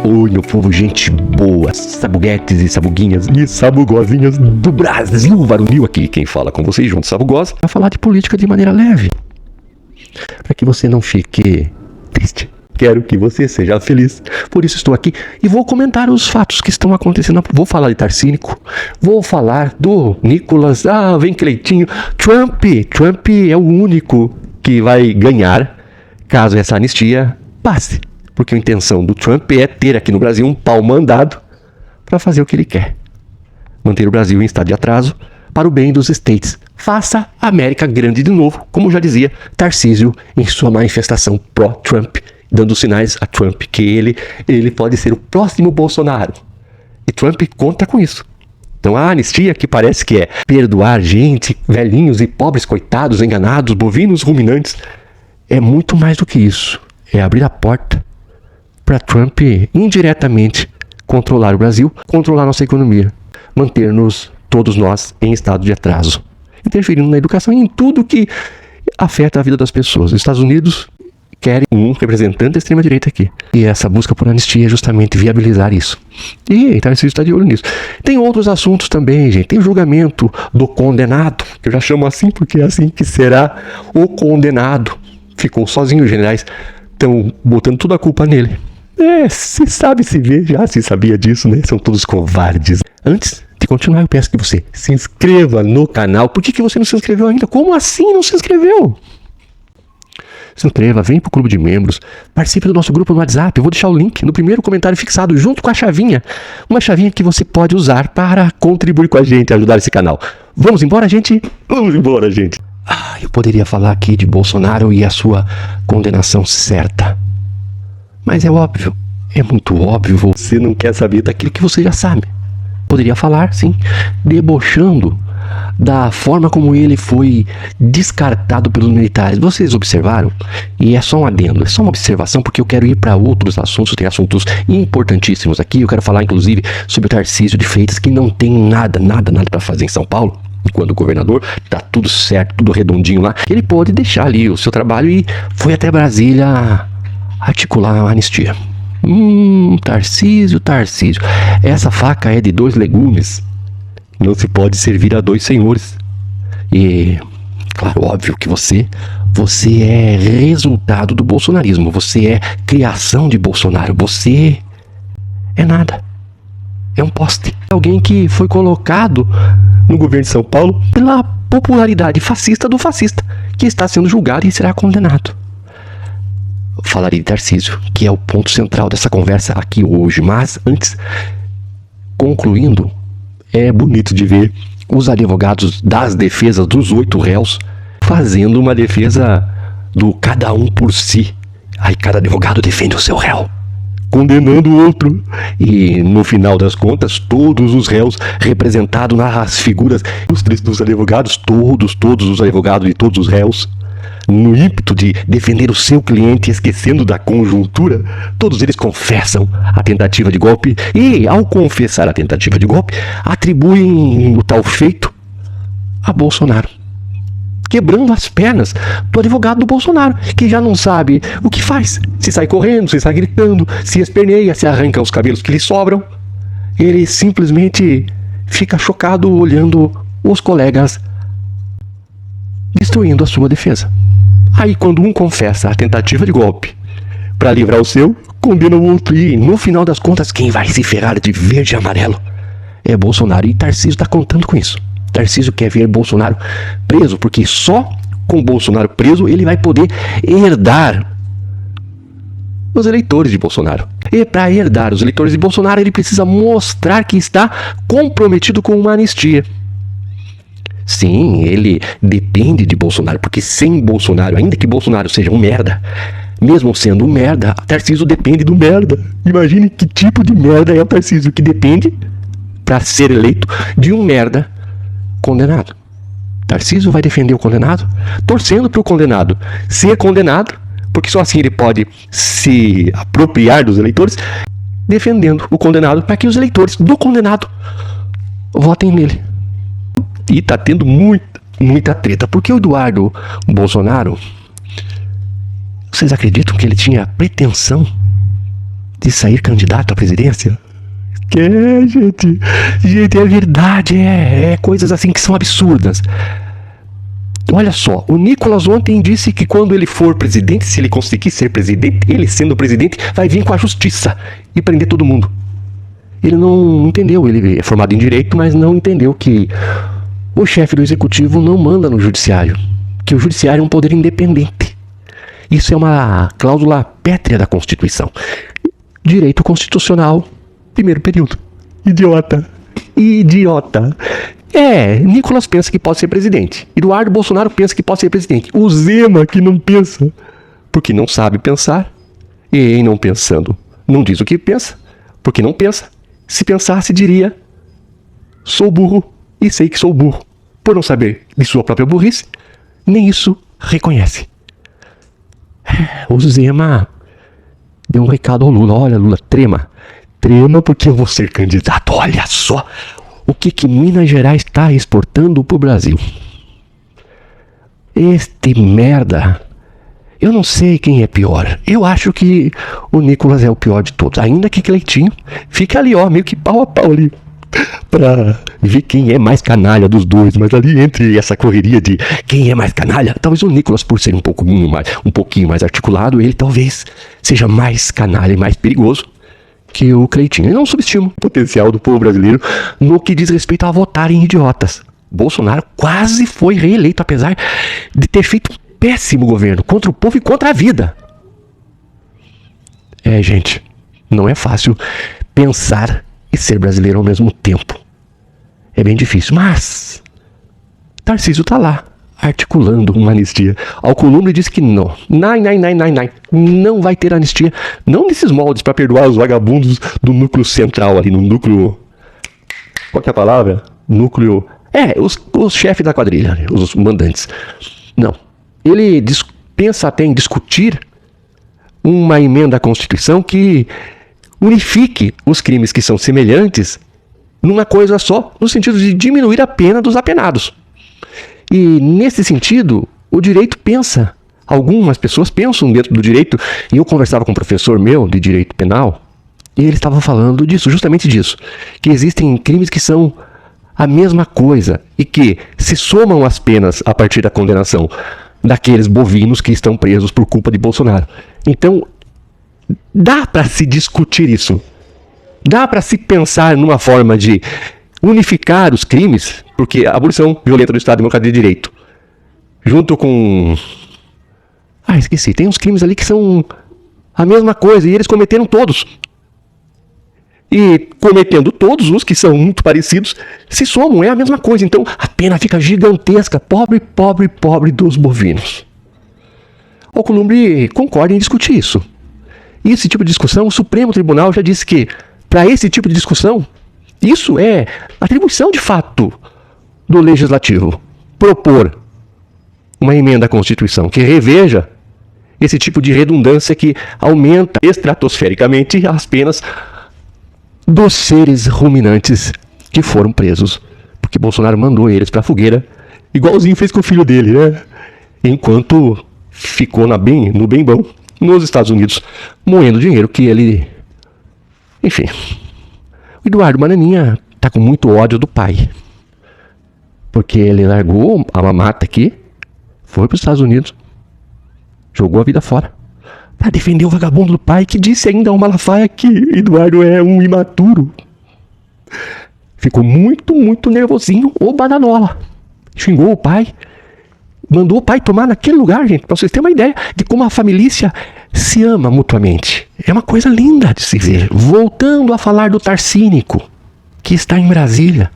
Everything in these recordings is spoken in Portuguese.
Oi, meu povo, gente boa, sabuguetes e sabuguinhas e sabugosinhas do Brasil varonil. Aqui quem fala com vocês, João de Sabugosa, para falar de política de maneira leve, para que você não fique triste. Quero que você seja feliz. Por isso estou aqui e vou comentar os fatos que estão acontecendo. Vou falar de Tarcínico, vou falar do Nicolas, vem Cleitinho. Trump é o único que vai ganhar caso essa anistia passe. Porque a intenção do Trump é ter aqui no Brasil um pau mandado para fazer o que ele quer. Manter o Brasil em estado de atraso para o bem dos States. Faça a América grande de novo, como já dizia Tarcísio em sua manifestação pró-Trump, dando sinais a Trump que ele pode ser o próximo Bolsonaro. E Trump conta com isso. Então a anistia, que parece que é perdoar gente, velhinhos e pobres coitados, enganados, bovinos ruminantes, é muito mais do que isso. É abrir a porta para Trump indiretamente controlar o Brasil, controlar nossa economia, manter-nos, todos nós, em estado de atraso, interferindo na educação e em tudo que afeta a vida das pessoas. Os Estados Unidos querem um representante da extrema-direita aqui. E essa busca por anistia é justamente viabilizar isso. E Tarcísio está de olho nisso. Tem outros assuntos também, gente. Tem o julgamento do condenado, que eu já chamo assim porque é assim que será o condenado. Ficou sozinho, os generais estão botando toda a culpa nele. Se sabe, se vê, já se sabia disso, né? São todos covardes. Antes de continuar, eu peço que você se inscreva no canal. Por que você não se inscreveu ainda? Como assim não se inscreveu? Se inscreva, vem pro clube de membros, participe do nosso grupo no WhatsApp. Eu vou deixar o link no primeiro comentário fixado, junto com a chavinha. Uma chavinha que você pode usar para contribuir com a gente, ajudar esse canal. Vamos embora, gente? Vamos embora, gente. Eu poderia falar aqui de Bolsonaro e a sua condenação certa. Mas é óbvio, é muito óbvio, você não quer saber daquilo que você já sabe. Poderia falar, sim, debochando da forma como ele foi descartado pelos militares. Vocês observaram? E é só um adendo, é só uma observação, porque eu quero ir para outros assuntos. Tem assuntos importantíssimos aqui. Eu quero falar, inclusive, sobre o Tarcísio de Freitas, que não tem nada para fazer em São Paulo. Quando o governador tá tudo certo, tudo redondinho lá, ele pôde deixar ali o seu trabalho e foi até Brasília articular a anistia. Tarcísio. Essa faca é de 2 legumes. Não se pode servir a 2 senhores. E, claro, óbvio que você é resultado do bolsonarismo. Você é criação de Bolsonaro. Você é nada. É um poste. Alguém que foi colocado no governo de São Paulo pela popularidade fascista do fascista, que está sendo julgado e será condenado. Falarei de Tarcísio, que é o ponto central dessa conversa aqui hoje. Mas antes, concluindo, é bonito de ver os advogados das defesas dos 8 réus fazendo uma defesa do cada um por si. Aí cada advogado defende o seu réu, condenando o outro. E no final das contas, todos os réus representados nas figuras ilustres dos advogados, todos os advogados de todos os réus, no ímpeto de defender o seu cliente, esquecendo da conjuntura, todos eles confessam a tentativa de golpe e, ao confessar a tentativa de golpe, atribuem o tal feito a Bolsonaro, quebrando as pernas do advogado do Bolsonaro, que já não sabe o que faz. Se sai correndo, se sai gritando, se esperneia, se arranca os cabelos que lhe sobram. Ele simplesmente fica chocado olhando os colegas destruindo a sua defesa. Aí, quando um confessa a tentativa de golpe para livrar o seu, condena o outro. E, no final das contas, quem vai se ferrar de verde e amarelo é Bolsonaro. E Tarcísio está contando com isso. Tarcísio quer ver Bolsonaro preso, porque só com Bolsonaro preso ele vai poder herdar os eleitores de Bolsonaro. E para herdar os eleitores de Bolsonaro, ele precisa mostrar que está comprometido com uma anistia. Sim, ele depende de Bolsonaro, porque sem Bolsonaro, ainda que Bolsonaro seja um merda, mesmo sendo um merda, Tarcísio depende do merda. Imagine que tipo de merda é o Tarcísio, que depende, para ser eleito, de um merda condenado. Tarcísio vai defender o condenado, torcendo para o condenado ser condenado, porque só assim ele pode se apropriar dos eleitores, defendendo o condenado para que os eleitores do condenado votem nele. E tá tendo muita treta, porque o Eduardo Bolsonaro, vocês acreditam que ele tinha a pretensão de sair candidato à presidência? Gente, é verdade, é coisas assim que são absurdas. Olha só, o Nicolas ontem disse que quando ele for presidente, se ele conseguir ser presidente, ele sendo presidente, vai vir com a justiça e prender todo mundo. Ele não entendeu, ele é formado em direito, mas não entendeu que o chefe do executivo não manda no judiciário, que o judiciário é um poder independente. Isso é uma cláusula pétrea da Constituição. Direito constitucional, primeiro período. Idiota. Nicolas pensa que pode ser presidente. Eduardo Bolsonaro pensa que pode ser presidente. O Zema que não pensa, porque não sabe pensar. E em não pensando, não diz o que pensa, porque não pensa. Se pensasse, diria: sou burro e sei que sou burro. Por não saber de sua própria burrice, nem isso reconhece. O Zema deu um recado ao Lula: olha, Lula, trema porque eu vou ser candidato. Olha só o que Minas Gerais está exportando pro Brasil. Este merda, eu não sei quem é pior. Eu acho que o Nicolas é o pior de todos, ainda que Cleitinho fica ali, ó, meio que pau a pau ali, pra ver quem é mais canalha dos dois. Mas ali, entre essa correria de quem é mais canalha, talvez o Nicolas, por ser um pouquinho mais articulado, ele talvez seja mais canalha e mais perigoso que o Cleitinho. Ele não subestima o potencial do povo brasileiro no que diz respeito a votar em idiotas. Bolsonaro quase foi reeleito, apesar de ter feito um péssimo governo contra o povo e contra a vida. Gente, não é fácil pensar e ser brasileiro ao mesmo tempo. É bem difícil, mas Tarcísio tá lá, articulando uma anistia. Alcolumbre diz que não vai ter anistia, não nesses moldes para perdoar os vagabundos do núcleo central ali, no núcleo, qual que é a palavra? Núcleo, os chefes da quadrilha, os mandantes. Não, ele pensa até em discutir uma emenda à Constituição que unifique os crimes que são semelhantes numa coisa só, no sentido de diminuir a pena dos apenados. E nesse sentido, o direito pensa, algumas pessoas pensam dentro do direito, e eu conversava com um professor meu de direito penal, e ele estava falando disso, justamente disso, que existem crimes que são a mesma coisa, e que se somam as penas a partir da condenação daqueles bovinos que estão presos por culpa de Bolsonaro. Então, dá para se discutir isso, dá para se pensar numa forma de unificar os crimes, porque a abolição violenta do Estado Democrático de Direito, junto com... esqueci, tem uns crimes ali que são a mesma coisa, e eles cometeram todos. E cometendo todos os que são muito parecidos, se somam, é a mesma coisa. Então a pena fica gigantesca. Pobre dos bovinos. Alcolumbre concorda em discutir isso. E esse tipo de discussão, o Supremo Tribunal já disse que, para esse tipo de discussão, isso é atribuição de fato do Legislativo. Propor uma emenda à Constituição que reveja esse tipo de redundância que aumenta estratosfericamente as penas dos seres ruminantes que foram presos, porque Bolsonaro mandou eles pra fogueira, igualzinho fez com o filho dele, né? Enquanto ficou no bem bom nos Estados Unidos, moendo dinheiro que ele... Enfim, o Eduardo Bananinha tá com muito ódio do pai, porque ele largou a mamata aqui, foi pros Estados Unidos, jogou a vida fora, para defender o vagabundo do pai, que disse ainda ao Malafaia que Eduardo é um imaturo. Ficou muito nervosinho o Bananola. Xingou o pai. Mandou o pai tomar naquele lugar, gente, para vocês terem uma ideia de como a família se ama mutuamente. É uma coisa linda de se ver. Voltando a falar do Tarcínico, que está em Brasília,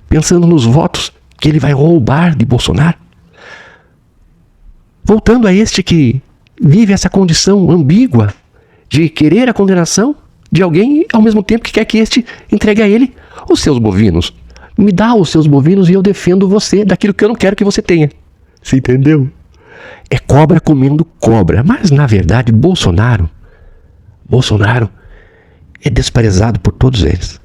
pensando nos votos que ele vai roubar de Bolsonaro. Voltando a este que vive essa condição ambígua de querer a condenação de alguém ao mesmo tempo que quer que este entregue a ele os seus bovinos. Me dá os seus bovinos e eu defendo você daquilo que eu não quero que você tenha. Você entendeu? É cobra comendo cobra. Mas na verdade Bolsonaro é desprezado por todos eles.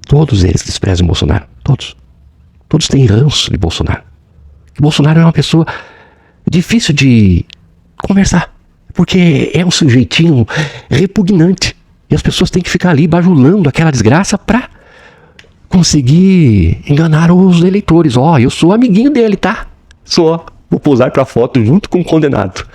Todos eles desprezam Bolsonaro. Todos têm ranço de Bolsonaro. Bolsonaro é uma pessoa difícil de conversar, porque é um sujeitinho repugnante. E as pessoas têm que ficar ali bajulando aquela desgraça pra conseguir enganar os eleitores. Ó, eu sou amiguinho dele, tá? Sou. Vou posar pra foto junto com o condenado.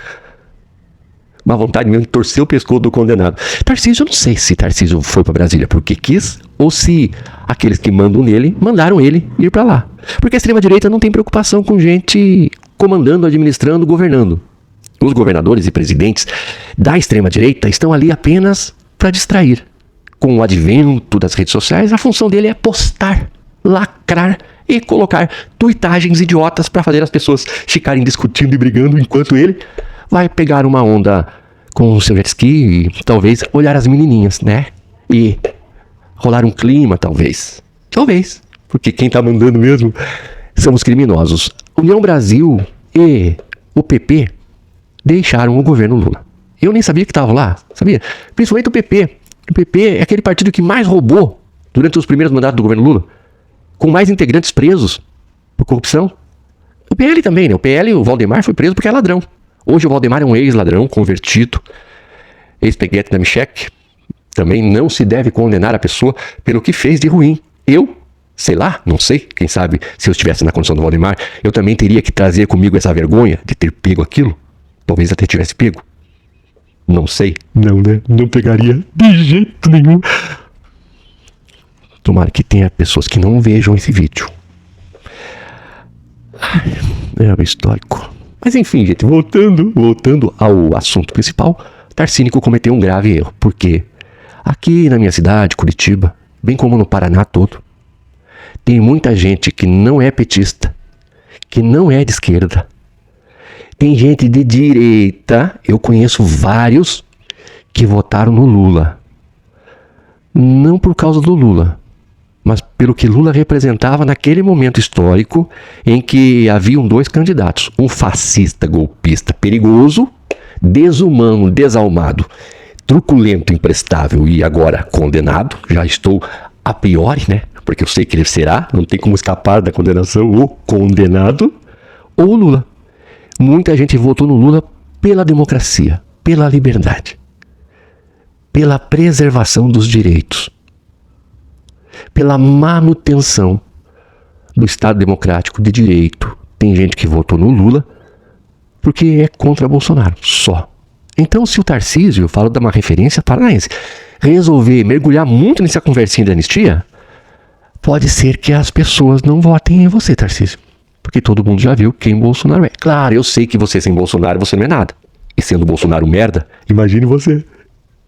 Uma vontade mesmo de torcer o pescoço do condenado. Tarcísio, eu não sei se Tarcísio foi pra Brasília porque quis ou se aqueles que mandam nele mandaram ele ir pra lá. Porque a extrema-direita não tem preocupação com gente comandando, administrando, governando. Os governadores e presidentes da extrema-direita estão ali apenas para distrair. Com o advento das redes sociais, a função dele é postar, lacrar e colocar tuitagens idiotas para fazer as pessoas ficarem discutindo e brigando enquanto ele vai pegar uma onda com o seu jet ski e talvez olhar as menininhas, né? E rolar um clima, talvez. Talvez. Porque quem tá mandando mesmo são os criminosos. União Brasil e o PP deixaram o governo Lula. Eu nem sabia que estavam lá, sabia? Principalmente o PP. O PP é aquele partido que mais roubou durante os primeiros mandatos do governo Lula, com mais integrantes presos por corrupção. O PL também, né? O PL, o Valdemar foi preso porque é ladrão. Hoje o Valdemar é um ex-ladrão, convertido, ex-peguete da Micheque. Também não se deve condenar a pessoa pelo que fez de ruim. Eu, sei lá, não sei, quem sabe se eu estivesse na condição do Valdemar, eu também teria que trazer comigo essa vergonha de ter pego aquilo. Talvez até tivesse pego. Não sei. Não, né? Não pegaria de jeito nenhum. Tomara que tenha pessoas que não vejam esse vídeo. É o histórico. Mas enfim, gente, voltando ao assunto principal, Tarcínico cometeu um grave erro, porque aqui na minha cidade, Curitiba, bem como no Paraná todo, tem muita gente que não é petista, que não é de esquerda. Tem gente de direita, eu conheço vários que votaram no Lula. Não por causa do Lula, mas pelo que Lula representava naquele momento histórico em que haviam dois candidatos. Um fascista, golpista, perigoso, desumano, desalmado, truculento, imprestável e agora condenado. Já estou a priori, né? Porque eu sei que ele será, não tem como escapar da condenação, o condenado, ou o Lula. Muita gente votou no Lula pela democracia, pela liberdade, pela preservação dos direitos, pela manutenção do Estado democrático de direito. Tem gente que votou no Lula porque é contra Bolsonaro, só. Então, se o Tarcísio, eu falo de uma referência paranaense, resolver mergulhar muito nessa conversinha de anistia, pode ser que as pessoas não votem em você, Tarcísio. Porque todo mundo já viu quem Bolsonaro é. Claro, eu sei que você sem Bolsonaro, você não é nada. E sendo Bolsonaro merda, imagine você,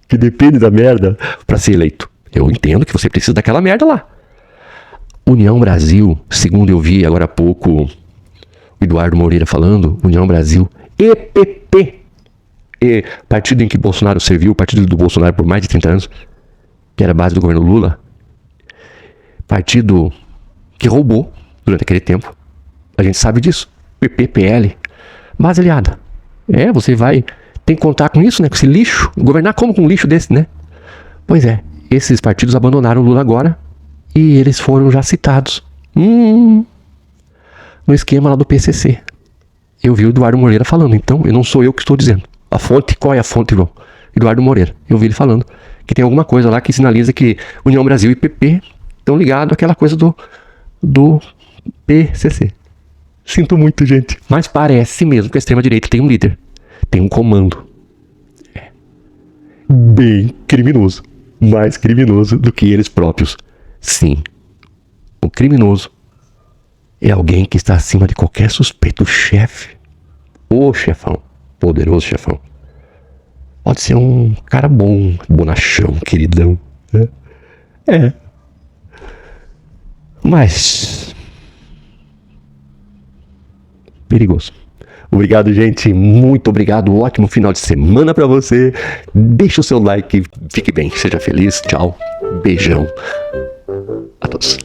que depende da merda para ser eleito. Eu entendo que você precisa daquela merda lá. União Brasil, segundo eu vi agora há pouco o Eduardo Moreira falando, União Brasil e PP, e partido em que Bolsonaro serviu, partido do Bolsonaro por mais de 30 anos, que era a base do governo Lula, partido que roubou durante aquele tempo. A gente sabe disso. PP, PL, base aliada. Você tem que contar com isso, né? Com esse lixo. Governar como com um lixo desse, né? Pois é, esses partidos abandonaram o Lula agora e eles foram já citados no esquema lá do PCC. Eu vi o Eduardo Moreira falando, então não sou eu que estou dizendo. A fonte, qual é a fonte, João? Eduardo Moreira. Eu vi ele falando que tem alguma coisa lá que sinaliza que União Brasil e PP estão ligados àquela coisa do PCC. Sinto muito, gente. Mas parece mesmo que a extrema-direita tem um líder. Tem um comando. Bem criminoso. Mais criminoso do que eles próprios. Sim. O criminoso é alguém que está acima de qualquer suspeito. O chefe. O chefão. Poderoso chefão. Pode ser um cara bom. Bonachão, queridão. Mas perigoso. Obrigado, gente. Muito obrigado. Ótimo final de semana pra você. Deixa o seu like. Fique bem. Seja feliz. Tchau. Beijão a todos.